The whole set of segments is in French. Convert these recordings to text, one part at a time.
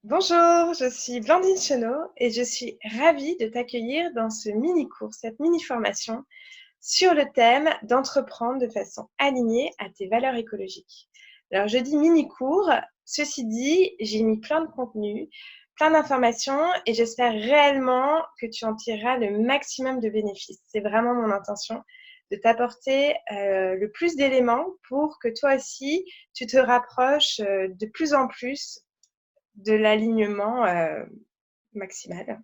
Bonjour, je suis Blandine Chenot et je suis ravie de t'accueillir dans ce mini-cours, cette mini-formation sur le thème d'entreprendre de façon alignée à tes valeurs écologiques. Alors, je dis mini-cours, ceci dit, j'ai mis plein de contenu, plein d'informations et j'espère réellement que tu en tireras le maximum de bénéfices. C'est vraiment mon intention de t'apporter le plus d'éléments pour que toi aussi, tu te rapproches de plus en plus de l'alignement maximal.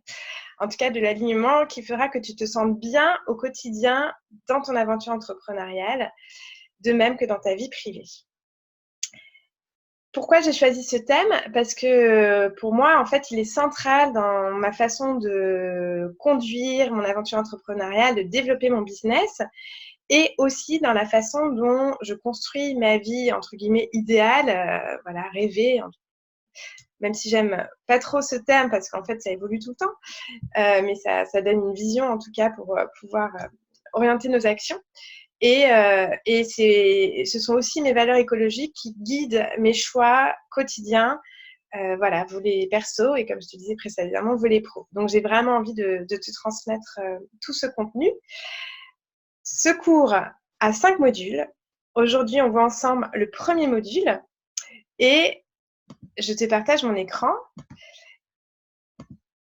En tout cas, de l'alignement qui fera que tu te sentes bien au quotidien dans ton aventure entrepreneuriale, de même que dans ta vie privée. Pourquoi j'ai choisi ce thème? Parce que pour moi, en fait, il est central dans ma façon de conduire mon aventure entrepreneuriale, de développer mon business et aussi dans la façon dont je construis ma vie, entre guillemets, idéale, voilà, rêvée, même si j'aime pas trop ce terme parce qu'en fait, ça évolue tout le temps, mais ça donne une vision en tout cas pour pouvoir orienter nos actions. Et ce sont aussi mes valeurs écologiques qui guident mes choix quotidiens, voilà, volet perso et comme je te disais précédemment, volet pro. Donc, j'ai vraiment envie de te transmettre tout ce contenu. Ce cours a 5 modules. Aujourd'hui, on voit ensemble le premier module et je te partage mon écran.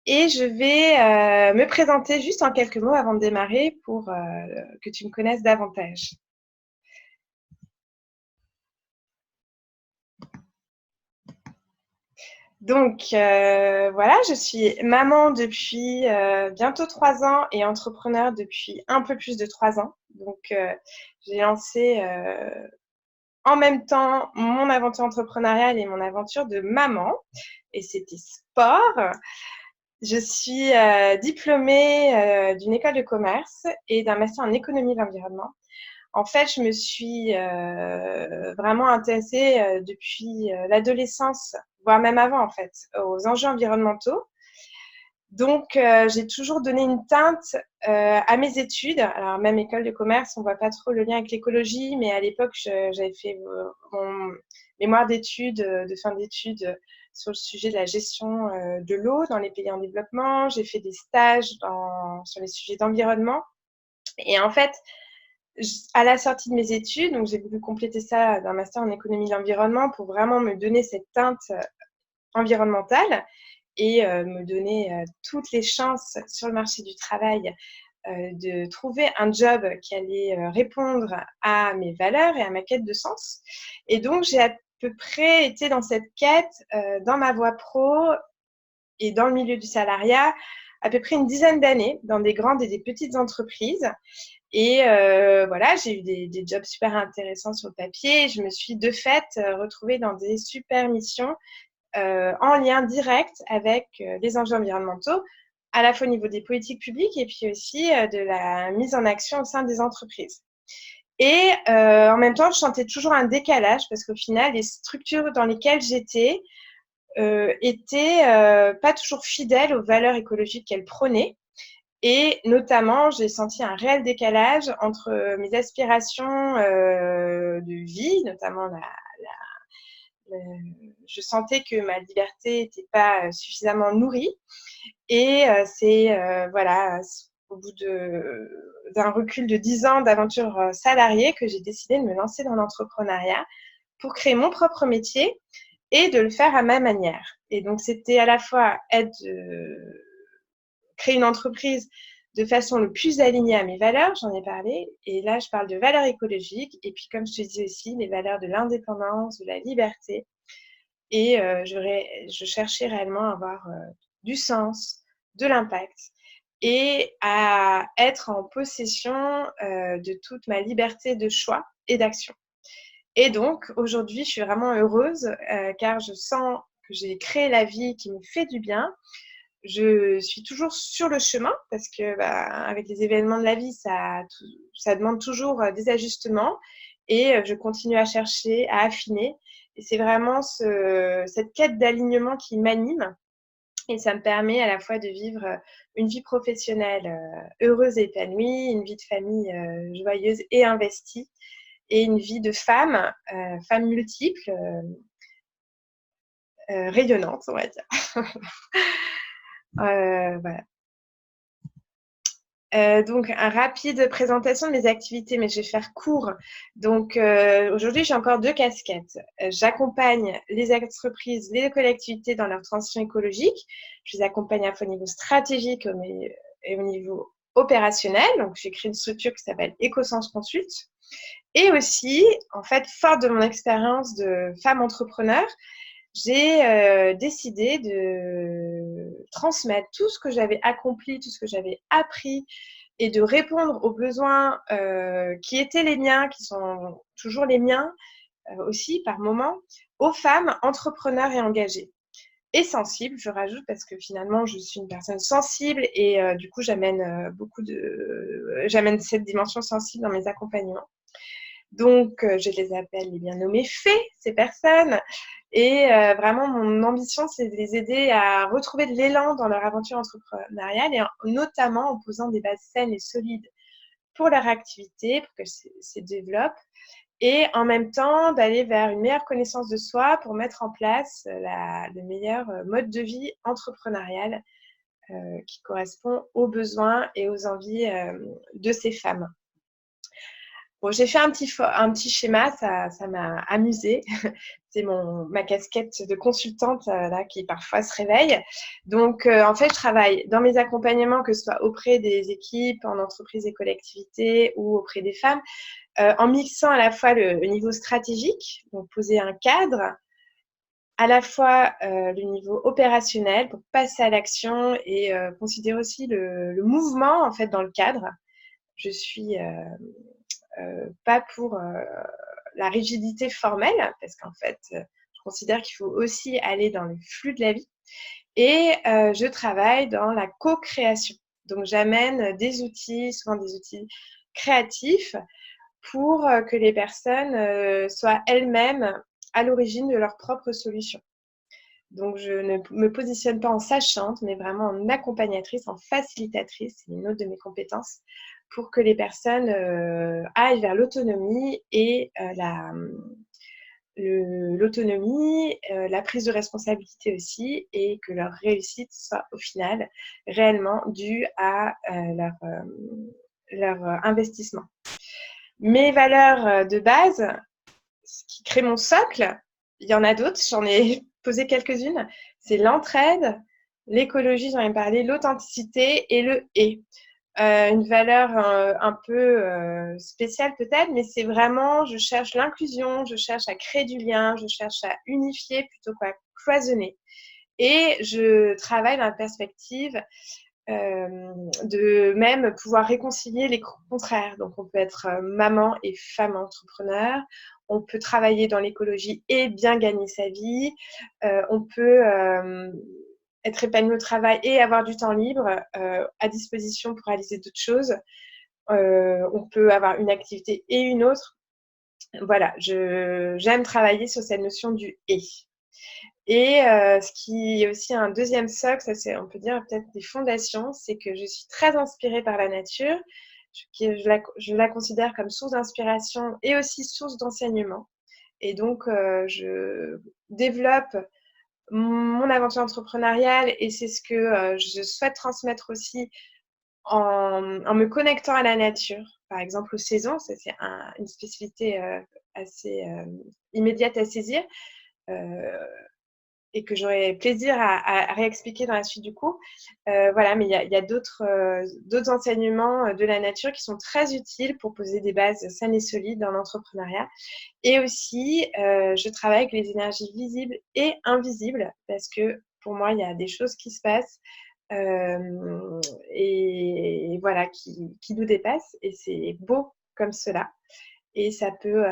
Et je vais me présenter juste en quelques mots avant de démarrer pour que tu me connaisses davantage. Donc, voilà, je suis maman depuis bientôt 3 ans et entrepreneur depuis un peu plus de 3 ans. Donc, j'ai lancé en même temps mon aventure entrepreneuriale et mon aventure de maman. Et c'était sport. Je suis diplômée d'une école de commerce et d'un master en économie de l'environnement. En fait, je me suis vraiment intéressée depuis l'adolescence, voire même avant en fait, aux enjeux environnementaux. Donc, j'ai toujours donné une teinte à mes études. Alors, même école de commerce, on voit pas trop le lien avec l'écologie, mais à l'époque, j'avais fait mon mémoire d'études, de fin d'études sur le sujet de la gestion de l'eau dans les pays en développement. J'ai fait des stages sur les sujets d'environnement. Et en fait, à la sortie de mes études, donc j'ai voulu compléter ça d'un master en économie de l'environnement pour vraiment me donner cette teinte environnementale et me donner toutes les chances sur le marché du travail de trouver un job qui allait répondre à mes valeurs et à ma quête de sens. Et donc, j'ai à peu près été dans cette quête dans ma voie pro et dans le milieu du salariat à peu près une dizaine d'années dans des grandes et des petites entreprises. Et voilà, j'ai eu des jobs super intéressants sur le papier. Je me suis de fait retrouvée dans des super missions en lien direct avec les enjeux environnementaux, à la fois au niveau des politiques publiques et puis aussi de la mise en action au sein des entreprises. Et en même temps, je sentais toujours un décalage parce qu'au final, les structures dans lesquelles j'étais étaient pas toujours fidèles aux valeurs écologiques qu'elles prônaient. Et notamment, j'ai senti un réel décalage entre mes aspirations de vie, notamment je sentais que ma liberté n'était pas suffisamment nourrie. Et c'est, voilà, au bout d'un recul de 10 ans d'aventure salariée que j'ai décidé de me lancer dans l'entrepreneuriat pour créer mon propre métier et de le faire à ma manière. Et donc, c'était à la fois créer une entreprise de façon le plus alignée à mes valeurs, j'en ai parlé, et là je parle de valeurs écologiques, et puis comme je te dis aussi, les valeurs de l'indépendance, de la liberté, et je cherchais réellement à avoir du sens, de l'impact, et à être en possession de toute ma liberté de choix et d'action. Et donc aujourd'hui, je suis vraiment heureuse car je sens que j'ai créé la vie qui me fait du bien. Je suis toujours sur le chemin parce que avec les événements de la vie, ça demande toujours des ajustements et je continue à chercher, à affiner. Et c'est vraiment cette quête d'alignement qui m'anime et ça me permet à la fois de vivre une vie professionnelle heureuse et épanouie, une vie de famille joyeuse et investie et une vie de femme, femme multiple, rayonnante, on va dire. Voilà. Donc, une rapide présentation de mes activités, mais je vais faire court. Donc, aujourd'hui, j'ai encore 2 casquettes. J'accompagne les entreprises, les collectivités dans leur transition écologique. Je les accompagne à la fois au niveau stratégique et au niveau opérationnel. Donc, j'ai créé une structure qui s'appelle EcoSens Consult. Et aussi, en fait, forte de mon expérience de femme entrepreneur, j'ai décidé de transmettre tout ce que j'avais accompli, tout ce que j'avais appris et de répondre aux besoins qui étaient les miens, qui sont toujours les miens aussi par moment, aux femmes entrepreneurs et engagées. Et sensibles, je rajoute, parce que finalement, je suis une personne sensible et du coup, j'amène cette dimension sensible dans mes accompagnements. Donc, je les appelle les bien nommés fées, ces personnes. Et vraiment, mon ambition, c'est de les aider à retrouver de l'élan dans leur aventure entrepreneuriale et notamment en posant des bases saines et solides pour leur activité, pour qu'elles se développent et en même temps d'aller vers une meilleure connaissance de soi pour mettre en place le meilleur mode de vie entrepreneurial qui correspond aux besoins et aux envies de ces femmes. Bon, j'ai fait un petit schéma, ça m'a amusée. C'est ma casquette de consultante là, qui parfois se réveille. Donc, en fait, je travaille dans mes accompagnements, que ce soit auprès des équipes, en entreprise et collectivités ou auprès des femmes, en mixant à la fois le niveau stratégique, donc poser un cadre, à la fois le niveau opérationnel pour passer à l'action et considérer aussi le mouvement en fait dans le cadre. Je suis pas pour la rigidité formelle, parce qu'en fait, je considère qu'il faut aussi aller dans le flux de la vie. Et je travaille dans la co-création. Donc, j'amène des outils, souvent des outils créatifs, pour que les personnes soient elles-mêmes à l'origine de leurs propres solutions. Donc, je ne me positionne pas en sachante, mais vraiment en accompagnatrice, en facilitatrice, c'est une autre de mes compétences, pour que les personnes aillent vers l'autonomie et la prise de responsabilité aussi, et que leur réussite soit au final réellement due à leur investissement. Mes valeurs de base, ce qui crée mon socle, il y en a d'autres, j'en ai posé quelques-unes, c'est l'entraide, l'écologie, j'en ai parlé, l'authenticité et le « et ». Une valeur un peu spéciale peut-être, mais c'est vraiment, je cherche l'inclusion, je cherche à créer du lien, je cherche à unifier plutôt qu'à cloisonner. Et je travaille dans la perspective de même pouvoir réconcilier les contraires. Donc, on peut être maman et femme entrepreneur, on peut travailler dans l'écologie et bien gagner sa vie, on peut être épanoui au travail et avoir du temps libre à disposition pour réaliser d'autres choses. On peut avoir une activité et une autre. Voilà, j'aime travailler sur cette notion du « et ». Et ce qui est aussi un deuxième socle, ça c'est, on peut dire peut-être des fondations, c'est que je suis très inspirée par la nature. Je la considère comme source d'inspiration et aussi source d'enseignement. Et donc, je développe mon aventure entrepreneuriale et c'est ce que je souhaite transmettre aussi en me connectant à la nature. Par exemple, aux saisons, ça c'est une spécificité assez immédiate à saisir. Et que j'aurai plaisir à réexpliquer dans la suite du cours. Voilà, mais il y a d'autres enseignements de la nature qui sont très utiles pour poser des bases saines et solides dans l'entrepreneuriat. Et aussi, je travaille avec les énergies visibles et invisibles parce que pour moi, il y a des choses qui se passent et voilà, qui nous dépassent et c'est beau comme cela. Et ça peut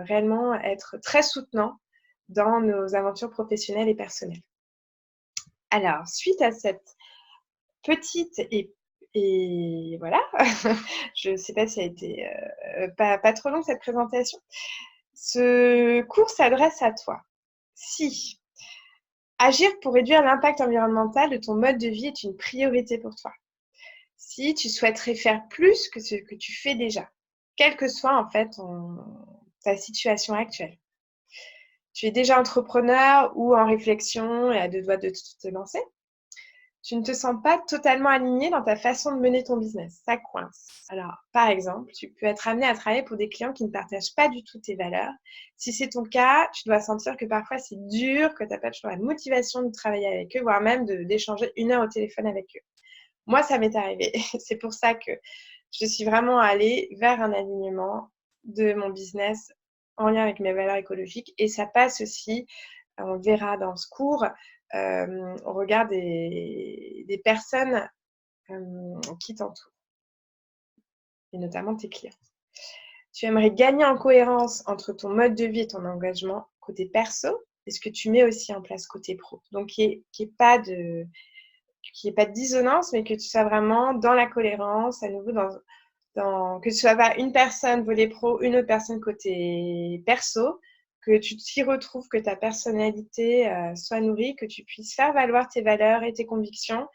réellement être très soutenant dans nos aventures professionnelles et personnelles. Alors, suite à cette petite et voilà, je ne sais pas si ça a été pas trop long cette présentation. Ce cours s'adresse à toi. Si agir pour réduire l'impact environnemental de ton mode de vie est une priorité pour toi, si tu souhaiterais faire plus que ce que tu fais déjà, quelle que soit en fait ta situation actuelle, Tu es déjà entrepreneur ou en réflexion et à deux doigts de te lancer. Tu ne te sens pas totalement aligné dans ta façon de mener ton business. Ça coince. Alors, par exemple, tu peux être amené à travailler pour des clients qui ne partagent pas du tout tes valeurs. Si c'est ton cas, tu dois sentir que parfois c'est dur, que tu n'as pas toujours la motivation de travailler avec eux, voire même d'échanger 1 heure au téléphone avec eux. Moi, ça m'est arrivé. C'est pour ça que je suis vraiment allée vers un alignement de mon business en lien avec mes valeurs écologiques. Et ça passe aussi, on le verra dans ce cours, au regard des personnes qui t'entourent, et notamment tes clients. Tu aimerais gagner en cohérence entre ton mode de vie et ton engagement côté perso, et ce que tu mets aussi en place côté pro. Donc, qu'il n'y ait pas de dissonance, mais que tu sois vraiment dans la cohérence, à nouveau que ce soit pas une personne volet pro, une autre personne côté perso, que tu t'y retrouves, que ta personnalité soit nourrie, que tu puisses faire valoir tes valeurs et tes convictions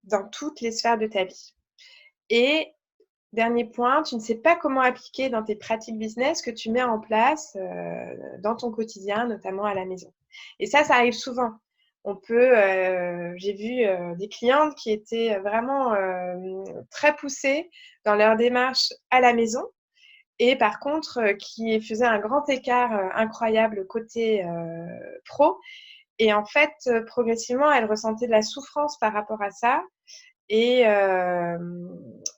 dans toutes les sphères de ta vie. Et dernier point, tu ne sais pas comment appliquer dans tes pratiques business que tu mets en place dans ton quotidien, notamment à la maison. Et ça arrive souvent. J'ai vu des clientes qui étaient vraiment très poussées dans leur démarche à la maison et par contre qui faisaient un grand écart incroyable côté pro. Et en fait, progressivement, elles ressentaient de la souffrance par rapport à ça. Et quand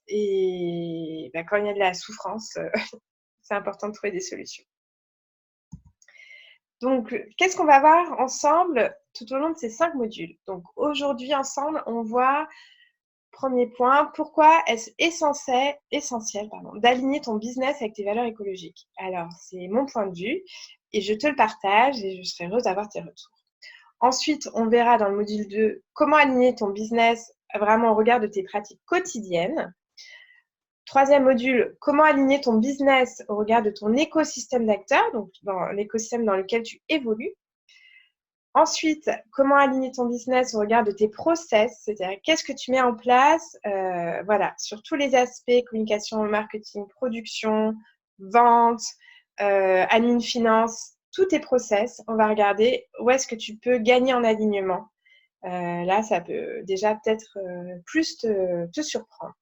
il y a de la souffrance, c'est important de trouver des solutions. Donc, qu'est-ce qu'on va voir ensemble tout au long de ces 5 modules? Donc, aujourd'hui, ensemble, on voit, premier point, pourquoi est-ce essentiel d'aligner ton business avec tes valeurs écologiques? Alors, c'est mon point de vue et je te le partage et je serai heureuse d'avoir tes retours. Ensuite, on verra dans le module 2 comment aligner ton business vraiment au regard de tes pratiques quotidiennes. Troisième module, comment aligner ton business au regard de ton écosystème d'acteurs, donc dans l'écosystème dans lequel tu évolues. Ensuite, comment aligner ton business au regard de tes process, c'est-à-dire qu'est-ce que tu mets en place sur tous les aspects, communication, marketing, production, vente, admin finance, tous tes process. On va regarder où est-ce que tu peux gagner en alignement. Là, ça peut déjà peut-être plus te surprendre.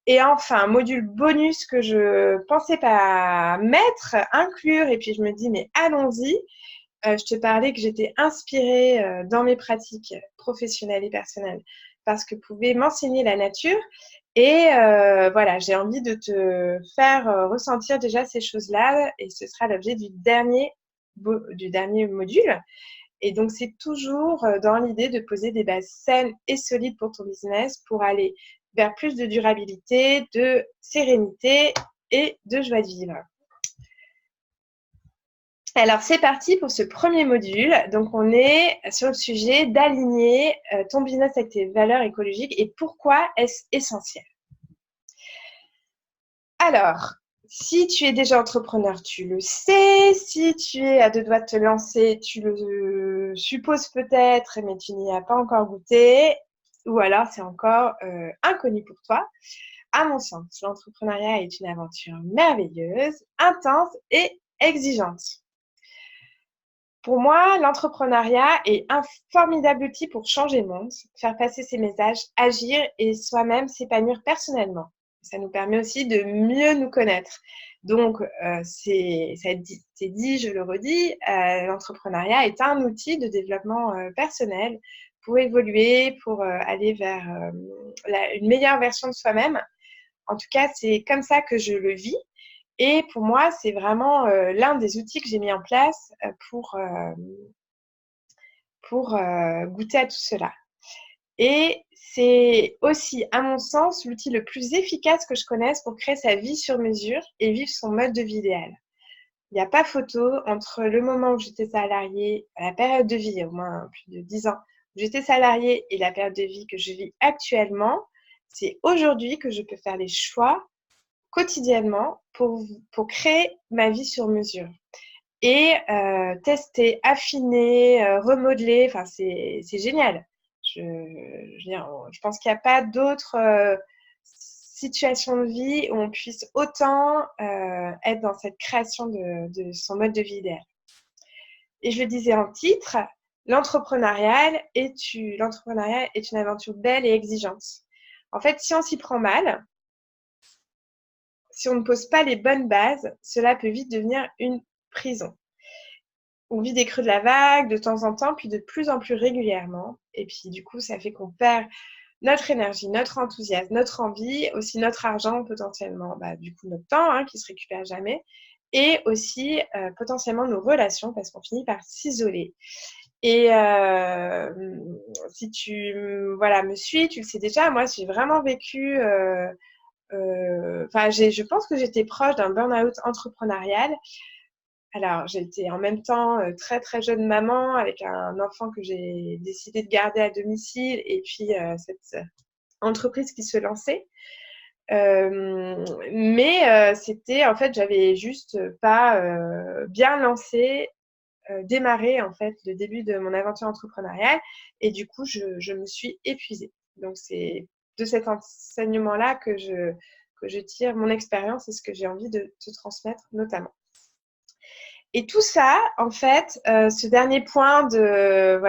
Et enfin, module bonus que je pensais pas inclure, et puis je me dis, mais allons-y. Je te parlais que j'étais inspirée dans mes pratiques professionnelles et personnelles parce que pouvait m'enseigner la nature. Et j'ai envie de te faire ressentir déjà ces choses-là, et ce sera l'objet du dernier module. Et donc, c'est toujours dans l'idée de poser des bases saines et solides pour ton business pour aller vers plus de durabilité, de sérénité et de joie de vivre. Alors, c'est parti pour ce premier module. Donc, on est sur le sujet d'aligner ton business avec tes valeurs écologiques et pourquoi est-ce essentiel. Alors, si tu es déjà entrepreneur, tu le sais. Si tu es à deux doigts de te lancer, tu le supposes peut-être, mais tu n'y as pas encore goûté. Ou alors, c'est encore inconnu pour toi. À mon sens, l'entrepreneuriat est une aventure merveilleuse, intense et exigeante. Pour moi, l'entrepreneuriat est un formidable outil pour changer le monde, faire passer ses messages, agir et soi-même s'épanouir personnellement. Ça nous permet aussi de mieux nous connaître. Donc, c'est dit, je le redis, l'entrepreneuriat est un outil de développement personnel pour évoluer, pour aller vers une meilleure version de soi-même. En tout cas, c'est comme ça que je le vis. Et pour moi, c'est vraiment l'un des outils que j'ai mis en place pour goûter à tout cela. Et c'est aussi, à mon sens, l'outil le plus efficace que je connaisse pour créer sa vie sur mesure et vivre son mode de vie idéal. Il n'y a pas photo entre le moment où j'étais salariée, la période de vie, au moins plus de 10 ans, où j'étais salariée et la période de vie que je vis actuellement. C'est aujourd'hui que je peux faire les choix quotidiennement pour créer ma vie sur mesure. Et tester, affiner, remodeler, enfin, c'est génial. Je pense qu'il n'y a pas d'autre situation de vie où on puisse autant être dans cette création de son mode de vie idéal. Et je le disais en titre, l'entrepreneuriat est une aventure belle et exigeante. En fait, si on s'y prend mal, si on ne pose pas les bonnes bases, cela peut vite devenir une prison. On vit des creux de la vague de temps en temps, puis de plus en plus régulièrement. Et puis du coup, ça fait qu'on perd notre énergie, notre enthousiasme, notre envie, aussi notre argent potentiellement, du coup notre temps qui se récupère jamais, et aussi potentiellement nos relations parce qu'on finit par s'isoler. Et si tu me suis, tu le sais déjà, moi j'ai vraiment vécu, je pense que j'étais proche d'un burn-out entrepreneurial. Alors, j'étais en même temps très très jeune maman avec un enfant que j'ai décidé de garder à domicile et puis cette entreprise qui se lançait. Mais c'était en fait, j'avais juste pas bien lancé, démarré en fait le début de mon aventure entrepreneuriale et du coup, je me suis épuisée. Donc, c'est de cet enseignement-là que je tire mon expérience et ce que j'ai envie de te transmettre notamment. Et tout ça, en fait, ce dernier point de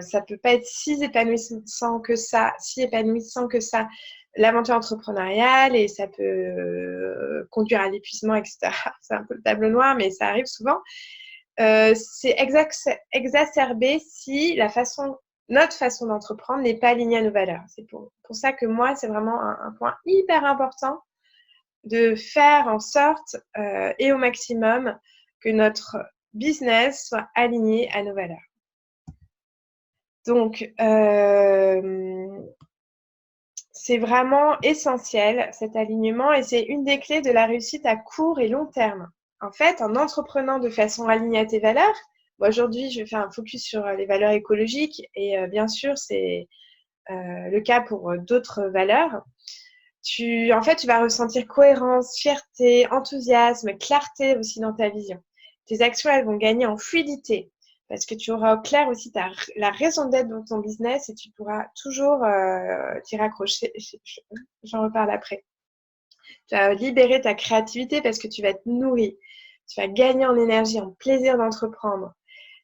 ça peut pas être si épanouissant que ça, l'aventure entrepreneuriale, et ça peut conduire à l'épuisement, etc. C'est un peu le tableau noir, mais ça arrive souvent. C'est exacerbé si notre façon d'entreprendre n'est pas alignée à nos valeurs. C'est pour ça que moi, c'est vraiment un point hyper important de faire en sorte, et au maximum, que notre business soit aligné à nos valeurs. Donc, c'est vraiment essentiel cet alignement et c'est une des clés de la réussite à court et long terme. En fait, en entreprenant de façon alignée à tes valeurs, aujourd'hui, je vais faire un focus sur les valeurs écologiques et bien sûr, c'est le cas pour d'autres valeurs. Tu vas ressentir cohérence, fierté, enthousiasme, clarté aussi dans ta vision. Tes actions, elles vont gagner en fluidité parce que tu auras au clair aussi la raison d'être dans ton business et tu pourras toujours t'y raccrocher. J'en reparle après. Tu vas libérer ta créativité parce que tu vas être nourri. Tu vas gagner en énergie, en plaisir d'entreprendre.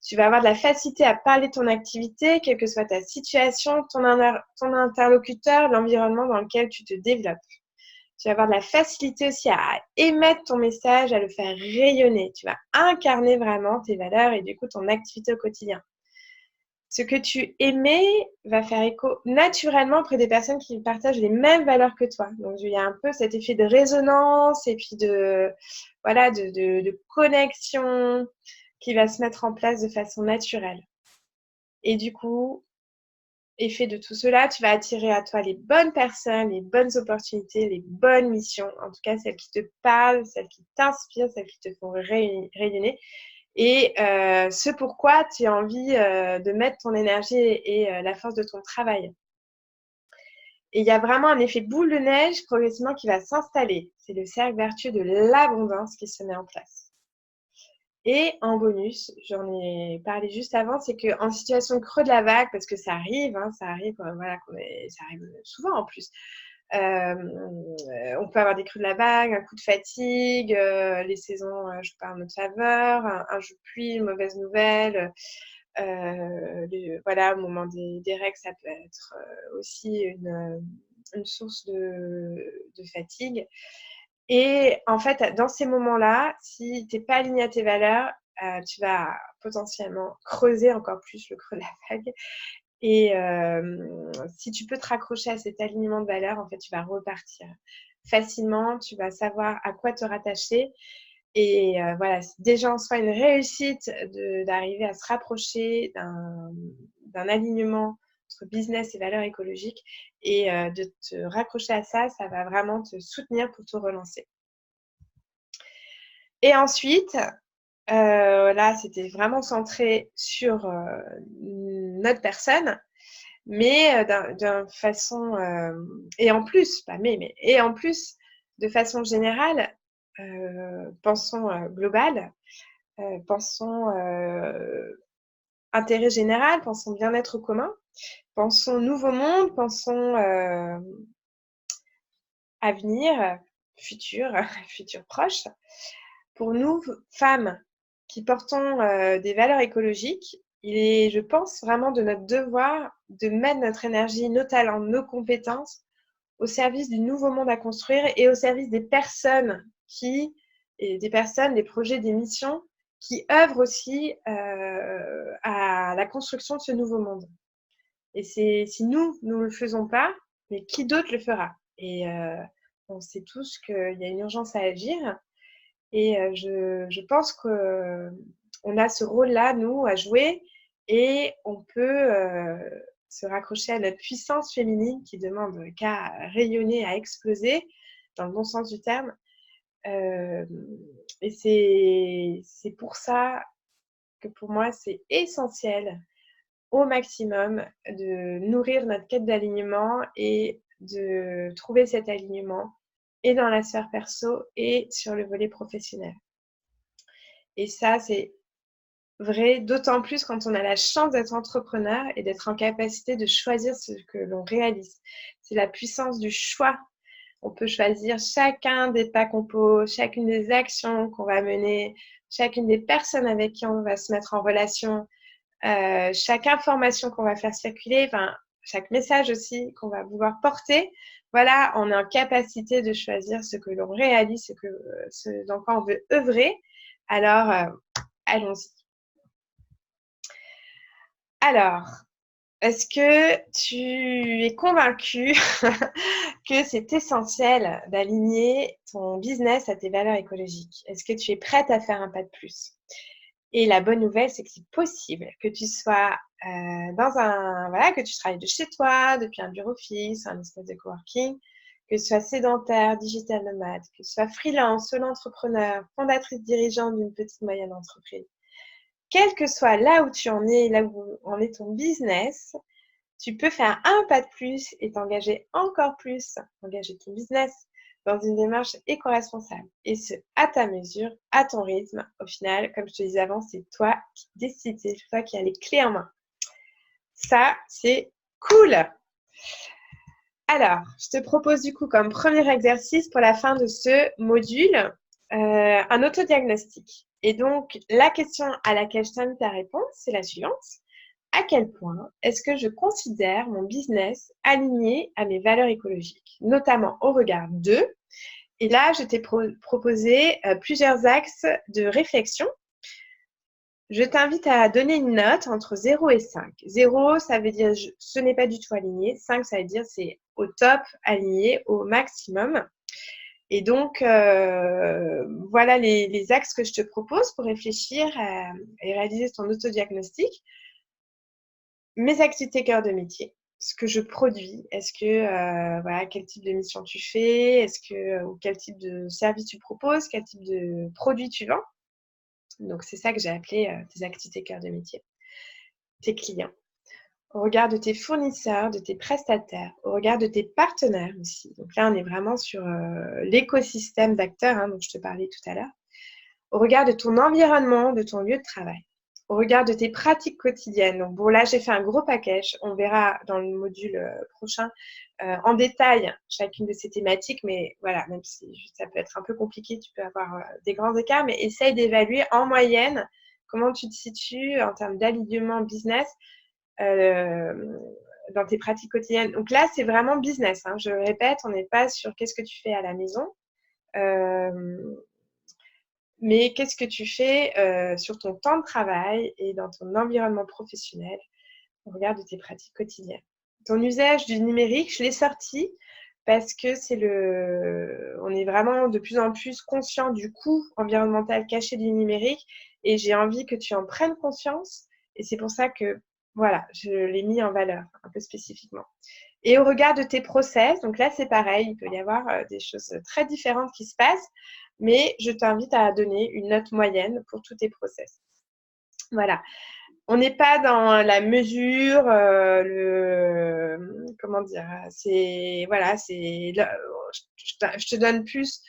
Tu vas avoir de la facilité à parler de ton activité, quelle que soit ta situation, ton interlocuteur, l'environnement dans lequel tu te développes. Tu vas avoir de la facilité aussi à émettre ton message, à le faire rayonner. Tu vas incarner vraiment tes valeurs et du coup ton activité au quotidien. Ce que tu émets va faire écho naturellement auprès des personnes qui partagent les mêmes valeurs que toi. Donc, il y a un peu cet effet de résonance et puis de connexion qui va se mettre en place de façon naturelle. Et du coup, effet de tout cela, tu vas attirer à toi les bonnes personnes, les bonnes opportunités, les bonnes missions, en tout cas celles qui te parlent, celles qui t'inspirent, celles qui te font rayonner. Et ce pourquoi tu as envie de mettre ton énergie et la force de ton travail. Et il y a vraiment un effet boule de neige progressivement qui va s'installer. C'est le cercle vertueux de l'abondance qui se met en place. Et en bonus, j'en ai parlé juste avant, c'est qu'en situation de creux de la vague, parce que ça arrive, ça arrive souvent en plus. On peut avoir des creux de la vague, un coup de fatigue, les saisons jouent pas en notre faveur, un jour de pluie, une mauvaise nouvelle. Au moment des règles, ça peut être aussi une source de fatigue. Et en fait, dans ces moments-là, si tu n'es pas aligné à tes valeurs, tu vas potentiellement creuser encore plus le creux de la vague. Et si tu peux te raccrocher à cet alignement de valeurs, en fait, tu vas repartir facilement, tu vas savoir à quoi te rattacher. Et c'est déjà en soi une réussite d'arriver à se rapprocher d'un alignement entre business et valeurs écologiques. Et de te raccrocher à ça, ça va vraiment te soutenir pour te relancer. Et ensuite, là, c'était vraiment centré sur notre personne, mais d'une façon, et en plus, pas et en plus, de façon générale, pensons global, pensons intérêt général, pensons bien-être commun, pensons nouveau monde, pensons à venir, futures, futures proches, pour nous, femmes qui portons des valeurs écologiques, il est, je pense, vraiment de notre devoir de mettre notre énergie, nos talents, nos compétences au service du nouveau monde à construire et au service des personnes des projets, des missions qui œuvrent aussi à la construction de ce nouveau monde. Et si nous ne le faisons pas, mais qui d'autre le fera? Et on sait tous qu'il y a une urgence à agir. Et je pense qu'on a ce rôle-là, nous, à jouer, et on peut se raccrocher à notre puissance féminine qui demande qu'à rayonner, à exploser, dans le bon sens du terme. Et c'est pour ça que pour moi, c'est essentiel au maximum de nourrir notre quête d'alignement et de trouver cet alignement et dans la sphère perso et sur le volet professionnel. Et ça, c'est vrai, d'autant plus quand on a la chance d'être entrepreneur et d'être en capacité de choisir ce que l'on réalise. C'est la puissance du choix. On peut choisir chacun des pas qu'on pose, chacune des actions qu'on va mener, chacune des personnes avec qui on va se mettre en relation, chaque information qu'on va faire circuler, enfin, chaque message aussi qu'on va vouloir porter. Voilà, on est en capacité de choisir ce que l'on réalise, ce dans quoi on veut œuvrer. Alors, allons-y. Alors, est-ce que tu es convaincu que c'est essentiel d'aligner ton business à tes valeurs écologiques? Est-ce que tu es prête à faire un pas de plus? Et la bonne nouvelle, c'est que c'est possible que tu sois que tu travailles de chez toi, depuis un bureau fixe, un espace de coworking, que tu sois sédentaire, digital nomade, que tu sois freelance, solo entrepreneur, fondatrice dirigeante d'une petite moyenne entreprise. Quel que soit là où tu en es, là où en est ton business, tu peux faire un pas de plus et t'engager encore plus, engager ton business dans une démarche éco-responsable. Et ce, à ta mesure, à ton rythme. Au final, comme je te disais avant, c'est toi qui décides, c'est toi qui as les clés en main. Ça, c'est cool! Alors, je te propose du coup comme premier exercice pour la fin de ce module, un autodiagnostic. Et donc, la question à laquelle je t'invite à répondre, c'est la suivante. À quel point est-ce que je considère mon business aligné à mes valeurs écologiques, notamment au regard d'eux? Et là, je t'ai proposé plusieurs axes de réflexion. Je t'invite à donner une note entre 0 et 5. 0, ça veut dire ce n'est pas du tout aligné. 5, ça veut dire c'est au top, aligné, au maximum. Et donc, voilà les axes que je te propose pour réfléchir et réaliser ton autodiagnostic. Mes activités cœur de métier, ce que je produis, est-ce que, voilà, quel type de mission tu fais, ou quel type de service tu proposes, quel type de produit tu vends. Donc, c'est ça que j'ai appelé tes activités cœur de métier. Tes clients. Au regard de tes fournisseurs, de tes prestataires, au regard de tes partenaires aussi. Donc là, on est vraiment sur l'écosystème d'acteurs dont je te parlais tout à l'heure. Au regard de ton environnement, de ton lieu de travail. Au regard de tes pratiques quotidiennes. Donc bon, là, j'ai fait un gros package. On verra dans le module prochain en détail chacune de ces thématiques. Mais voilà, même si ça peut être un peu compliqué, tu peux avoir des grands écarts. Mais essaye d'évaluer en moyenne comment tu te situes en termes d'alignement business dans tes pratiques quotidiennes. Donc là, c'est vraiment business. Je le répète, on n'est pas sur qu'est-ce que tu fais à la maison. Mais qu'est-ce que tu fais sur ton temps de travail et dans ton environnement professionnel au regard de tes pratiques quotidiennes. Ton usage du numérique, je l'ai sorti parce que on est vraiment de plus en plus conscient du coût environnemental caché du numérique et j'ai envie que tu en prennes conscience et c'est pour ça que, voilà, je l'ai mis en valeur un peu spécifiquement. Et au regard de tes process, donc là, c'est pareil, il peut y avoir des choses très différentes qui se passent, mais je t'invite à donner une note moyenne pour tous tes process. Voilà. On n'est pas dans la mesure, comment dire, je te donne plus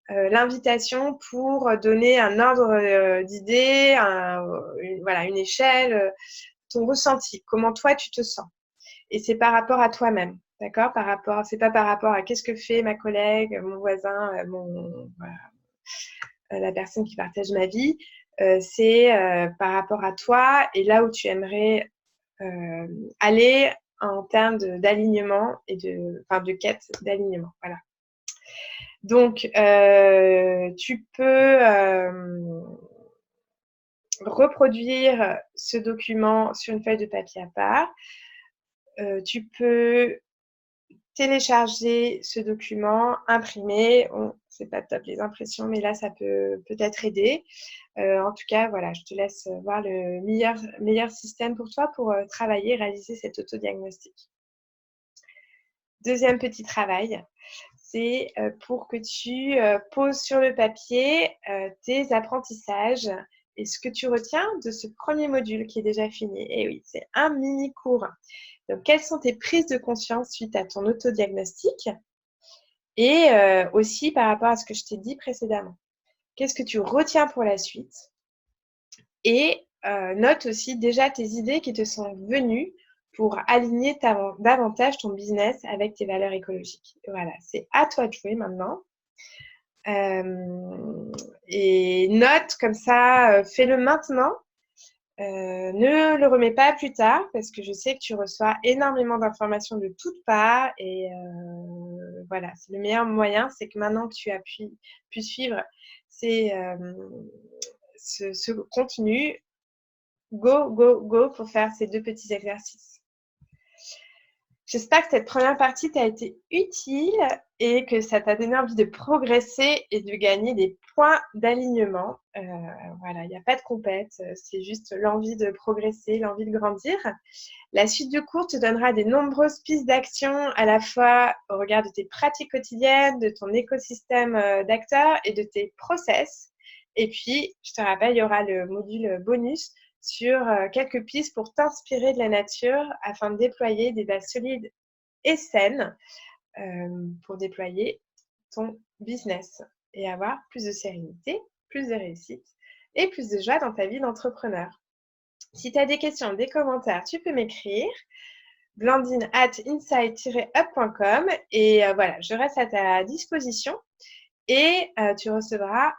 l'invitation pour donner un ordre d'idées, une échelle, ton ressenti, comment toi tu te sens. Et c'est par rapport à toi-même. D'accord? C'est pas par rapport à qu'est-ce que fait ma collègue, mon voisin, voilà, la personne qui partage ma vie. C'est par rapport à toi et là où tu aimerais aller en termes d'alignement et de quête d'alignement. Voilà. Donc, tu peux reproduire ce document sur une feuille de papier à part. Tu peux télécharger ce document, imprimer. C'est pas top les impressions, mais là, ça peut peut-être aider. En tout cas, voilà, je te laisse voir le meilleur système pour toi pour travailler et réaliser cet autodiagnostic. Deuxième petit travail, c'est pour que tu poses sur le papier tes apprentissages et ce que tu retiens de ce premier module qui est déjà fini. Et oui, c'est un mini cours. Donc, quelles sont tes prises de conscience suite à ton autodiagnostic et aussi par rapport à ce que je t'ai dit précédemment. Qu'est-ce que tu retiens pour la suite? Et note aussi déjà tes idées qui te sont venues pour aligner davantage ton business avec tes valeurs écologiques. Voilà, c'est à toi de jouer maintenant. Et note comme ça, fais-le maintenant. Ne le remets pas plus tard parce que je sais que tu reçois énormément d'informations de toutes parts et voilà, c'est le meilleur moyen, c'est que maintenant que tu as pu suivre ce contenu, go, go, go pour faire ces 2 petits exercices. J'espère que cette première partie t'a été utile et que ça t'a donné envie de progresser et de gagner des points d'alignement. Voilà, il n'y a pas de compète, c'est juste l'envie de progresser, l'envie de grandir. La suite du cours te donnera des nombreuses pistes d'action à la fois au regard de tes pratiques quotidiennes, de ton écosystème d'acteurs et de tes process. Et puis, je te rappelle, il y aura le module bonus sur quelques pistes pour t'inspirer de la nature afin de déployer des bases solides et saines pour déployer ton business et avoir plus de sérénité, plus de réussite et plus de joie dans ta vie d'entrepreneur. Si tu as des questions, des commentaires, tu peux m'écrire blandine@inside-up.com et voilà, je reste à ta disposition et tu recevras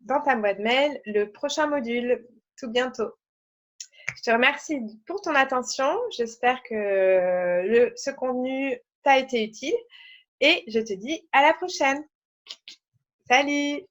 dans ta boîte mail le prochain module tout bientôt. Je te remercie pour ton attention. J'espère que ce contenu t'a été utile et je te dis à la prochaine. Salut!